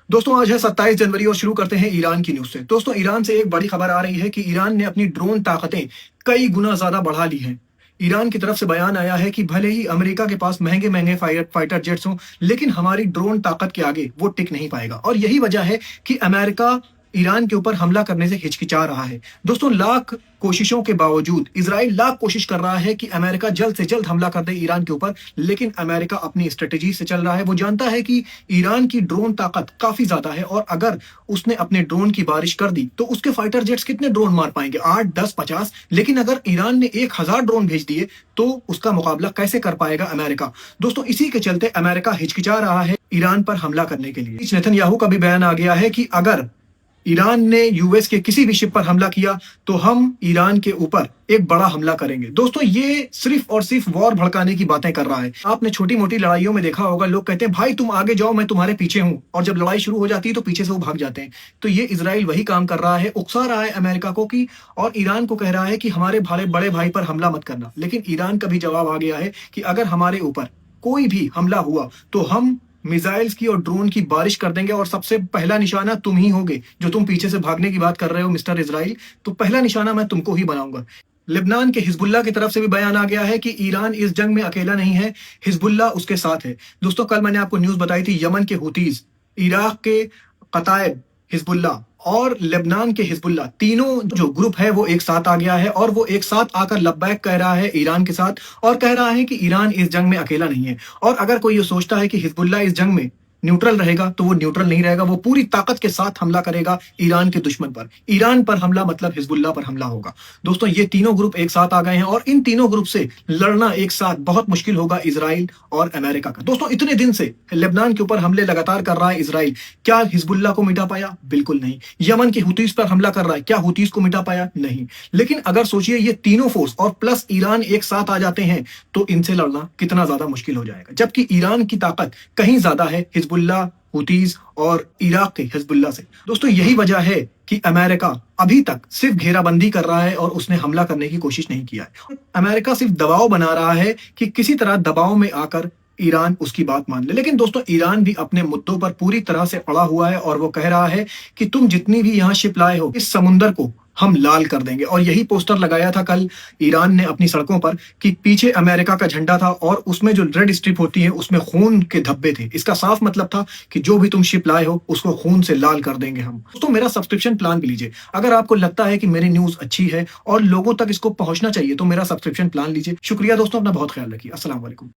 दोस्तों आज है 27 जनवरी और शुरू करते हैं ईरान की न्यूज से। दोस्तों ईरान से एक बड़ी खबर आ रही है कि ईरान ने अपनी ड्रोन ताकतें कई गुना ज्यादा बढ़ा ली हैं। ईरान की तरफ से बयान आया है कि भले ही अमेरिका के पास महंगे महंगे फाइटर जेट्स हों, लेकिन हमारी ड्रोन ताकत के आगे वो टिक नहीं पाएगा। और यही वजह है कि अमेरिका ईरान के ऊपर हमला करने से हिचकिचा रहा है। दोस्तों लाख कोशिशों के बावजूद इजराइल लाख कोशिश कर रहा है कि अमेरिका जल्द से जल्द हमला कर दे ईरान के ऊपर, लेकिन अमेरिका अपनी स्ट्रेटेजी से चल रहा है। वो जानता है कि ईरान की ड्रोन ताकत काफी ज्यादा है और अगर उसने अपने ड्रोन की बारिश कर दी तो उसके फाइटर जेट्स कितने ड्रोन मार पाएंगे? 8, 10, 50। लेकिन अगर ईरान ने 1000 ड्रोन भेज दिए तो उसका मुकाबला कैसे कर पाएगा अमेरिका? दोस्तों इसी के चलते अमेरिका हिचकिचा रहा है ईरान पर हमला करने के लिए। नेतन्याहू का भी बयान आ गया है कि अगर ईरान ने यूएस के किसी भी शिप पर हमला किया तो हम ईरान के ऊपर एक बड़ा हमला करेंगे। दोस्तों ये सिर्फ और सिर्फ वॉर भड़काने की बातें कर रहा है। आपने छोटी मोटी लड़ाइयों में देखा होगा, लोग कहते हैं भाई तुम आगे जाओ मैं तुम्हारे पीछे हूं, और जब लड़ाई शुरू हो जाती है तो पीछे से वो भाग जाते हैं। तो ये इजराइल वही काम कर रहा है, उकसा रहा है अमेरिका को कि और ईरान को कह रहा है कि हमारे बड़े भाई पर हमला मत करना। लेकिन ईरान का भी जवाब आ गया है कि अगर हमारे ऊपर कोई भी हमला हुआ तो हम मिसाइल्स की और ड्रोन की बारिश कर देंगे और सबसे पहला निशाना तुम ही होगे। जो तुम पीछे से भागने की बात कर रहे हो मिस्टर इजराइल, तो पहला निशाना मैं तुमको ही बनाऊंगा। लेबनान के हिजबुल्लाह की तरफ से भी बयान आ गया है कि ईरान इस जंग में अकेला नहीं है, हिजबुल्लाह उसके साथ है। दोस्तों कल मैंने आपको न्यूज बताई थी, यमन के हुतीज, इराक के कताइब हिजबुल्लाह और लेबनान के हिजबुल्लाह, तीनों जो ग्रुप है वो एक साथ आ गया है और वो एक साथ आकर लब्बैक कह रहा है ईरान के साथ और कह रहा है कि ईरान इस जंग में अकेला नहीं है। और अगर कोई ये सोचता है कि हिजबुल्लाह इस जंग में न्यूट्रल रहेगा तो वो न्यूट्रल नहीं रहेगा, वो पूरी ताकत के साथ हमला करेगा ईरान के दुश्मन पर। ईरान पर हमला मतलब हिजबुल्लाह पर हमला होगा। दोस्तों ये तीनों ग्रुप एक साथ आ गए हैं और इन तीनों ग्रुप से लड़ना एक साथ बहुत मुश्किल होगा इजराइल और अमेरिका का। दोस्तों इतने दिन से लेबनान के ऊपर हमले लगातार कर रहा है इजराइल, क्या हिजबुल्लाह को मिटा पाया? बिल्कुल नहीं। यमन के हुतीज पर हमला कर रहा है, क्या हुतीज को मिटा पाया? नहीं। लेकिन अगर सोचिए ये तीनों फोर्स और प्लस ईरान एक साथ आ जाते हैं तो इनसे लड़ना कितना ज्यादा मुश्किल हो जाएगा, जबकि ईरान की ताकत कहीं ज्यादा है हिजबुल्लाह, हुतीज और इराक के हिजबुल्लाह से। दोस्तों यही वजह है कि अमेरिका अभी तक सिर्फ घेराबंदी कर रहा है और उसने हमला करने की कोशिश नहीं किया है। अमेरिका सिर्फ दबाव बना रहा है कि किसी तरह दबाव में आकर ईरान उसकी बात मान ले। लेकिन दोस्तों ईरान भी अपने मुद्दों पर पूरी तरह से अड़ा हुआ है और वो कह रहा है कि तुम जितनी भी यहाँ शिप लाए हो इस समुंदर को हम लाल कर देंगे। और यही पोस्टर लगाया था कल ईरान ने अपनी सड़कों पर कि पीछे अमेरिका का झंडा था और उसमें जो रेड स्ट्रिप होती है उसमें खून के धब्बे थे। इसका साफ मतलब था कि जो भी तुम शिप लाए हो उसको खून से लाल कर देंगे हम। दोस्तों मेरा सब्सक्रिप्शन प्लान भी लीजिए। अगर आपको लगता है कि मेरी न्यूज अच्छी है और लोगों तक इसको पहुंचना चाहिए तो मेरा सब्सक्रिप्शन प्लान लीजिए। शुक्रिया दोस्तों, अपना बहुत ख्याल रखिए। अस्सलाम वालेकुम।